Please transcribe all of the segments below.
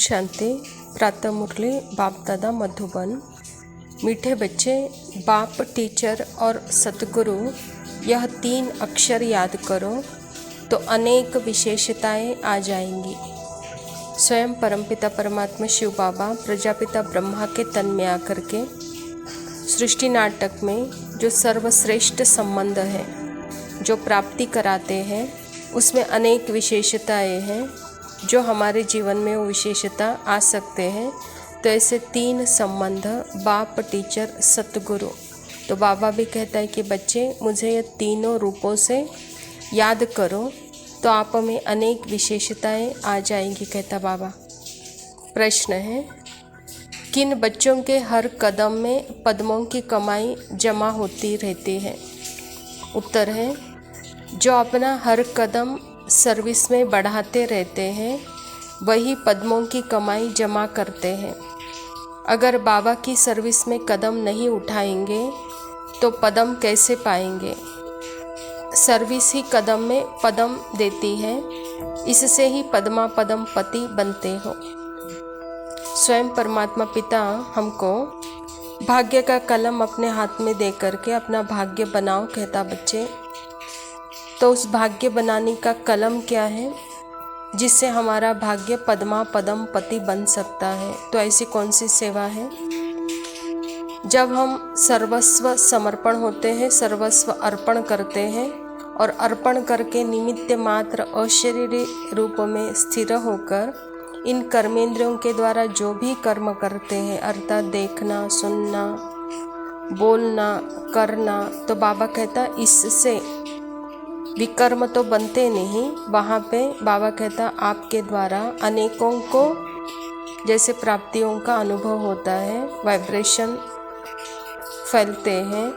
शांति। प्रातः मुरली बाप दादा मधुबन। मीठे बच्चे, बाप, टीचर और सतगुरु यह 3 अक्षर याद करो तो अनेक विशेषताएं आ जाएंगी। स्वयं परमपिता परमात्मा शिव बाबा प्रजापिता ब्रह्मा के तन में आकर के सृष्टि नाटक में जो सर्वश्रेष्ठ संबंध है जो प्राप्ति कराते हैं, उसमें अनेक विशेषताएं हैं जो हमारे जीवन में वो विशेषता आ सकते हैं। तो ऐसे 3 संबंध बाप, टीचर, सतगुरु। तो बाबा भी कहता है कि बच्चे मुझे ये तीनों रूपों से याद करो तो आप में अनेक विशेषताएं आ जाएंगी, कहता बाबा। प्रश्न है, किन बच्चों के हर कदम में पद्मों की कमाई जमा होती रहती है? उत्तर है, जो अपना हर कदम सर्विस में बढ़ाते रहते हैं वही पद्मों की कमाई जमा करते हैं। अगर बाबा की सर्विस में कदम नहीं उठाएंगे तो पदम कैसे पाएंगे? सर्विस ही कदम में पदम देती है, इससे ही पद्मा पदम पति बनते हो। स्वयं परमात्मा पिता हमको भाग्य का कलम अपने हाथ में दे करके अपना भाग्य बनाओ, कहता बच्चे। तो उस भाग्य बनाने का कलम क्या है जिससे हमारा भाग्य पद्मा पदम पति बन सकता है? तो ऐसी कौन सी सेवा है? जब हम सर्वस्व समर्पण होते हैं, सर्वस्व अर्पण करते हैं और अर्पण करके निमित्त मात्र अशरीरी रूप में स्थिर होकर इन कर्मेंद्रियों के द्वारा जो भी कर्म करते हैं, अर्थात देखना, सुनना, बोलना, करना, तो बाबा कहता इससे विकर्म तो बनते नहीं। वहाँ पे बाबा कहता आपके द्वारा अनेकों को जैसे प्राप्तियों का अनुभव होता है, वाइब्रेशन फैलते हैं।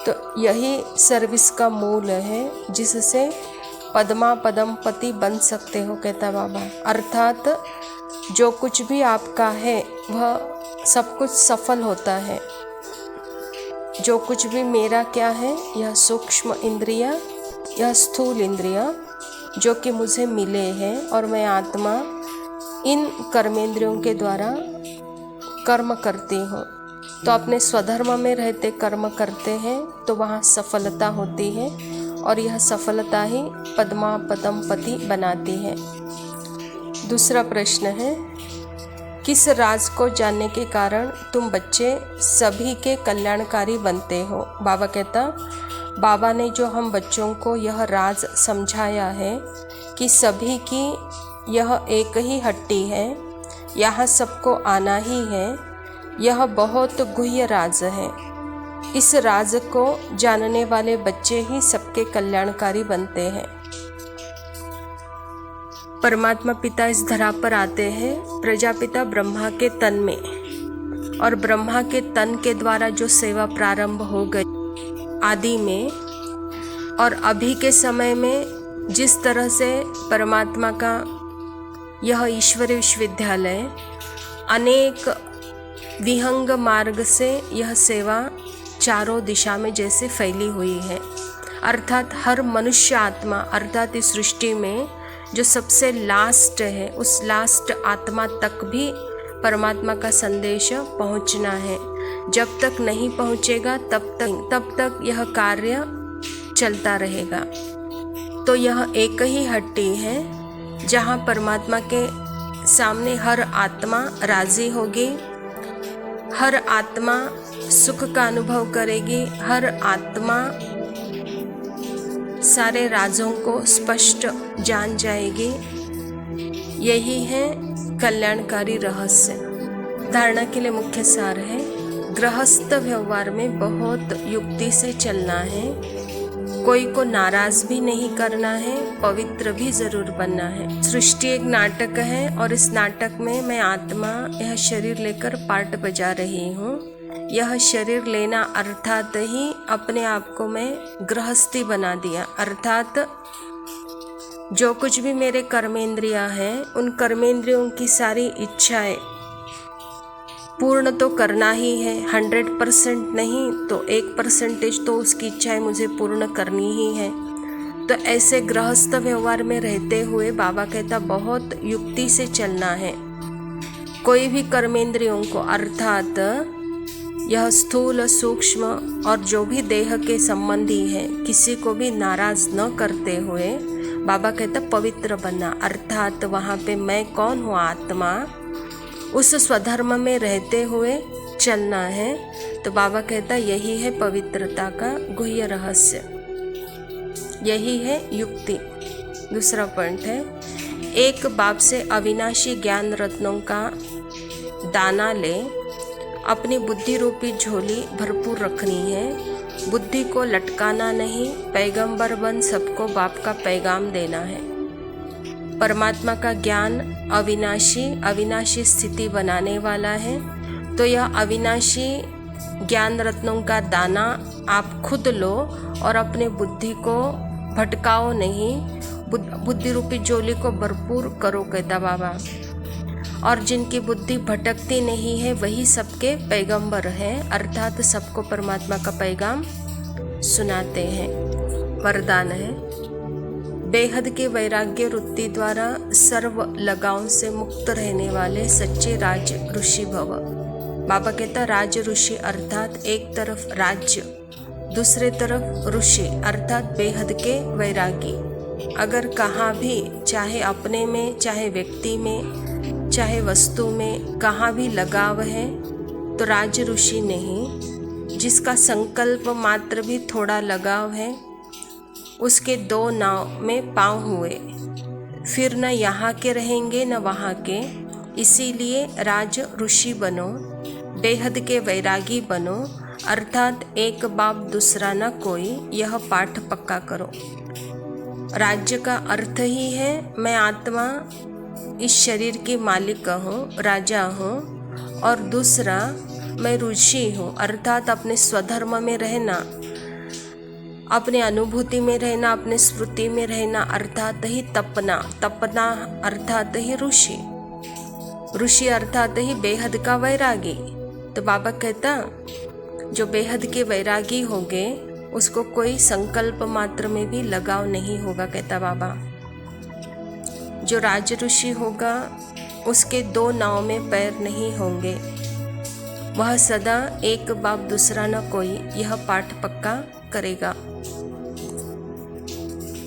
तो यही सर्विस का मूल है जिससे पद्मा पदम पति बन सकते हो, कहता बाबा। अर्थात जो कुछ भी आपका है वह सब कुछ सफल होता है। जो कुछ भी मेरा क्या है, यह सूक्ष्म इंद्रिया, यह स्थूल इंद्रिया जो कि मुझे मिले हैं और मैं आत्मा इन कर्मेंद्रियों के द्वारा कर्म करती हूँ। तो अपने स्वधर्म में रहते कर्म करते हैं तो वहाँ सफलता होती है और यह सफलता ही पद्मा पदम पति बनाती है। दूसरा प्रश्न है, किस राज को जानने के कारण तुम बच्चे सभी के कल्याणकारी बनते हो? बाबा कहता बाबा ने जो हम बच्चों को यह राज समझाया है कि सभी की यह एक ही हट्टी है, यहाँ सबको आना ही है, यह बहुत गुह्य राज है। इस राज को जानने वाले बच्चे ही सबके कल्याणकारी बनते हैं। परमात्मा पिता इस धरा पर आते हैं प्रजापिता ब्रह्मा के तन में, और ब्रह्मा के तन के द्वारा जो सेवा प्रारंभ हो गई आदि में और अभी के समय में जिस तरह से परमात्मा का यह ईश्वरीय विश्वविद्यालय अनेक विहंग मार्ग से यह सेवा चारों दिशा में जैसे फैली हुई है। अर्थात हर मनुष्य आत्मा अर्थात इस सृष्टि में जो सबसे लास्ट है उस लास्ट आत्मा तक भी परमात्मा का संदेश पहुंचना है। जब तक नहीं पहुंचेगा तब तक यह कार्य चलता रहेगा। तो यह एक ही हट्टी है जहां परमात्मा के सामने हर आत्मा राजी होगी, हर आत्मा सुख का अनुभव करेगी, हर आत्मा सारे राजों को स्पष्ट जान जाएगी। यही है कल्याणकारी रहस्य। धारणा के लिए मुख्य सार है, गृहस्थ व्यवहार में बहुत युक्ति से चलना है, कोई को नाराज भी नहीं करना है, पवित्र भी जरूर बनना है। सृष्टि एक नाटक है और इस नाटक में मैं आत्मा यह शरीर लेकर पार्ट बजा रही हूँ। यह शरीर लेना अर्थात ही अपने आप को मैं गृहस्थी बना दिया। अर्थात जो कुछ भी मेरे कर्मेंद्रियां हैं उन कर्मेंद्रियों की सारी इच्छाएं पूर्ण तो करना ही है, 100% नहीं तो 1% तो उसकी इच्छाएं मुझे पूर्ण करनी ही है। तो ऐसे गृहस्थ व्यवहार में रहते हुए बाबा कहता बहुत युक्ति से चलना है। कोई भी कर्मेंद्रियों को अर्थात यह स्थूल सूक्ष्म और जो भी देह के संबंधी है किसी को भी नाराज न करते हुए बाबा कहता पवित्र बनना, अर्थात वहाँ पे मैं कौन हूँ आत्मा, उस स्वधर्म में रहते हुए चलना है। तो बाबा कहता यही है पवित्रता का गुह्य रहस्य, यही है युक्ति। दूसरा पॉइंट है, एक बाप से अविनाशी ज्ञान रत्नों का दाना ले, अपनी बुद्धि रूपी झोली भरपूर रखनी है, बुद्धि को लटकाना नहीं, पैगंबर बन सबको बाप का पैगाम देना है। परमात्मा का ज्ञान अविनाशी स्थिति बनाने वाला है। तो यह अविनाशी ज्ञान रत्नों का दाना आप खुद लो और अपने बुद्धि को भटकाओ नहीं, बुद्धि रूपी झोली को भरपूर करो कहता बाबा। और जिनकी बुद्धि भटकती नहीं है वही सबके पैगंबर हैं, अर्थात सबको परमात्मा का पैगाम सुनाते हैं। वरदान है, बेहद के वैराग्य वृत्ति द्वारा सर्व लगाव से मुक्त रहने वाले सच्चे राज ऋषि भव। बाबा कहता राज ऋषि अर्थात एक तरफ राज्य, दूसरे तरफ ऋषि अर्थात बेहद के वैरागी। अगर कहाँ भी, चाहे अपने में, चाहे व्यक्ति में, चाहे वस्तु में, कहाँ भी लगाव है तो राज ऋषि नहीं। जिसका संकल्प मात्र भी थोड़ा लगाव है उसके दो नाव में पाँव हुए, फिर न यहाँ के रहेंगे न वहाँ के। इसीलिए राज ऋषि बनो, बेहद के वैरागी बनो, अर्थात एक बाप दूसरा न कोई, यह पाठ पक्का करो। राज्य का अर्थ ही है मैं आत्मा इस शरीर की मालिक हूँ, राजा हूँ, और दूसरा मैं ऋषि हूँ, अर्थात अपने स्वधर्म में रहना, अपने अनुभूति में रहना, अपने स्मृति में रहना, अर्थात ही तपना, तपना अर्थात ही ऋषि, ऋषि अर्थात ही बेहद का वैरागी। तो बाबा कहता जो बेहद के वैरागी होंगे उसको कोई संकल्प मात्र में भी लगाव नहीं होगा कहता बाबा। जो राज ऋषि होगा उसके दो नाव में पैर नहीं होंगे, वह सदा एक बाप दूसरा न कोई, यह पाठ पक्का करेगा।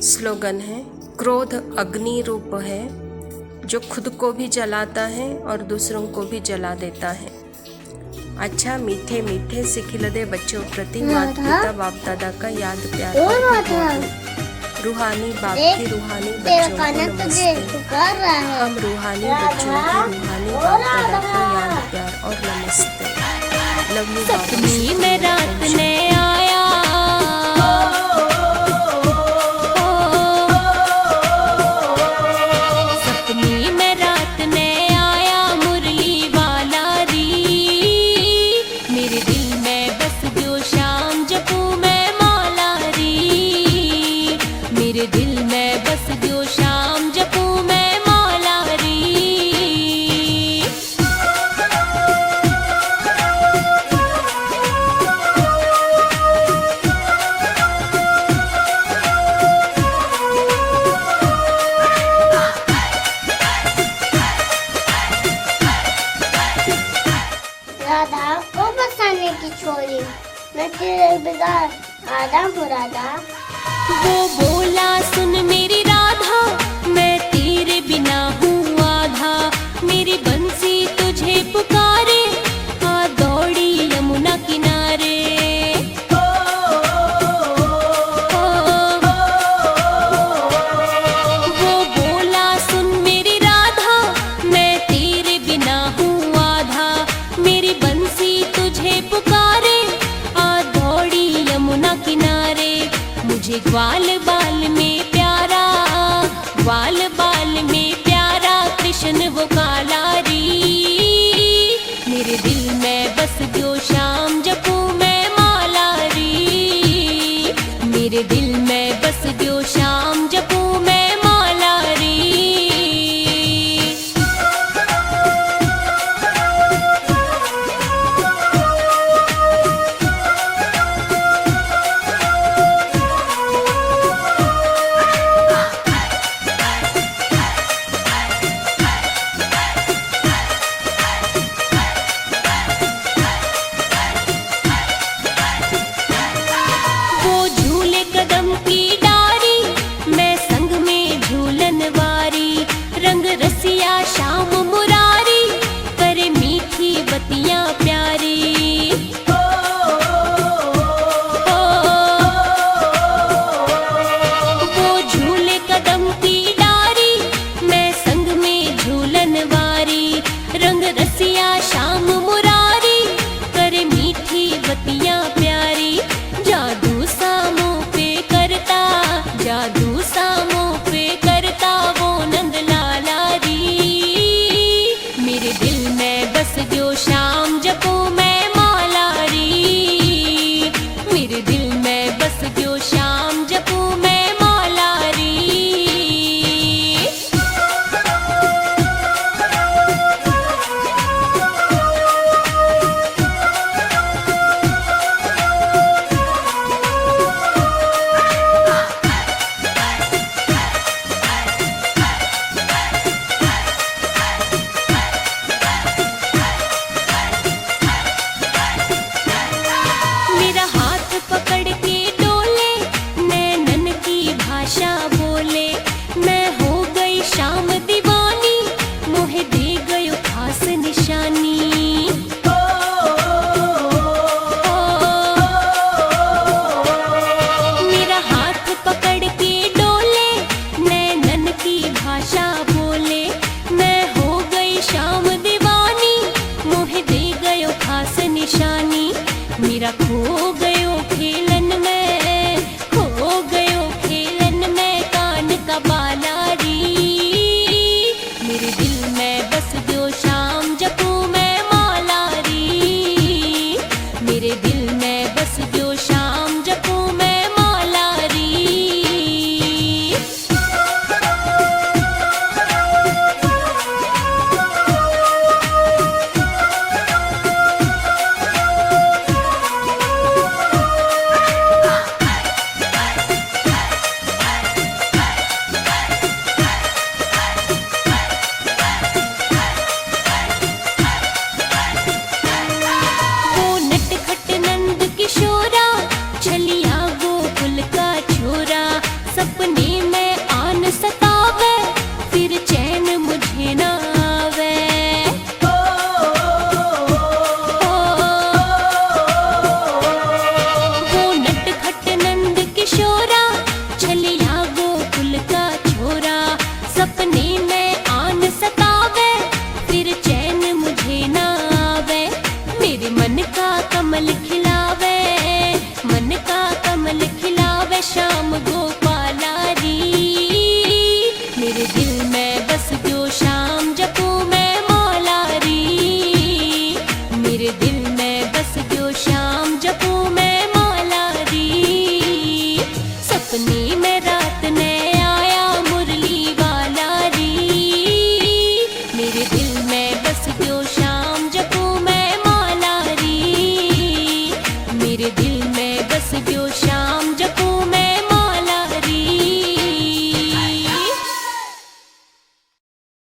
स्लोगन है, क्रोध अग्नि रूप है जो खुद को भी जलाता है और दूसरों को भी जला देता है। अच्छा मीठे मीठे से खिलदे बच्चों प्रति माता पिता बाप दादा का याद प्यार रूहानी बाप की रूहानी बच्चों को नमस्ते। हम रूहानी बच्चों की रूहानी बाप दादा को याद प्यार और नमस्ते। लव यू सपनी में रात ने आया, सपनी में रात ने आया मुरली वाला री, मेरे दिल में बस जो शाम जपू मैं मौला री, मेरे दिल में बस जो शाम जपू मैं मौला री। राधा को बसाने की छोरी, मैं तेरे बिगाड़ आधा मुरादा। वो बोला सुन मेरी राधा, मैं तेरे बिना हूँ आधा, मेरी बंसी तुझे पुकारे, आ दौड़ी यमुना किनारे। वो बोला सुन मेरी राधा, मैं तेरे बिना हूँ आधा, मेरी बंसी तुझे पुकारे, आ दौड़ी यमुना किनारे। मुझे ग्वाल बाल में प्यारा, ग्वाल बाल में प्यारा कृष्ण वो काला री, मेरे दिल में बस जो शाम जपू मैं मौला री, मेरे दिल में बस जो शाम जपू मैं मौला री। मेरा खो गयो खेलन में, खो गयो खेलन में कान का बाला री। मेरे दिल में बस गयो शाम जपू मैं मौला री। मेरे दिल में बस गयो शाम जपू मैं मौला री। वो नटखट नंद किशोरा छलिया गोकुल का छोरा, सपने में आन सतावे फिर चैन मुझे ना आवे। वो नटखट नंद किशोरा छलिया गोकुल का छोरा, सपने में आन सतावे फिर चैन मुझे ना आवे। मेरे मन का कमल खिलावे, मन का कमल खिलावे श्याम गोपाला री। मेरे दिल में बस गयो शाम जपू मैं मौला री। मेरे दिल में बस गयो शाम जपू मैं मौला री। सपने में रात ने आया मुरली वाला री। मेरे दिल में बस गयो शाम जपू मैं मौला री। मेरे दिल में बस गयो शाम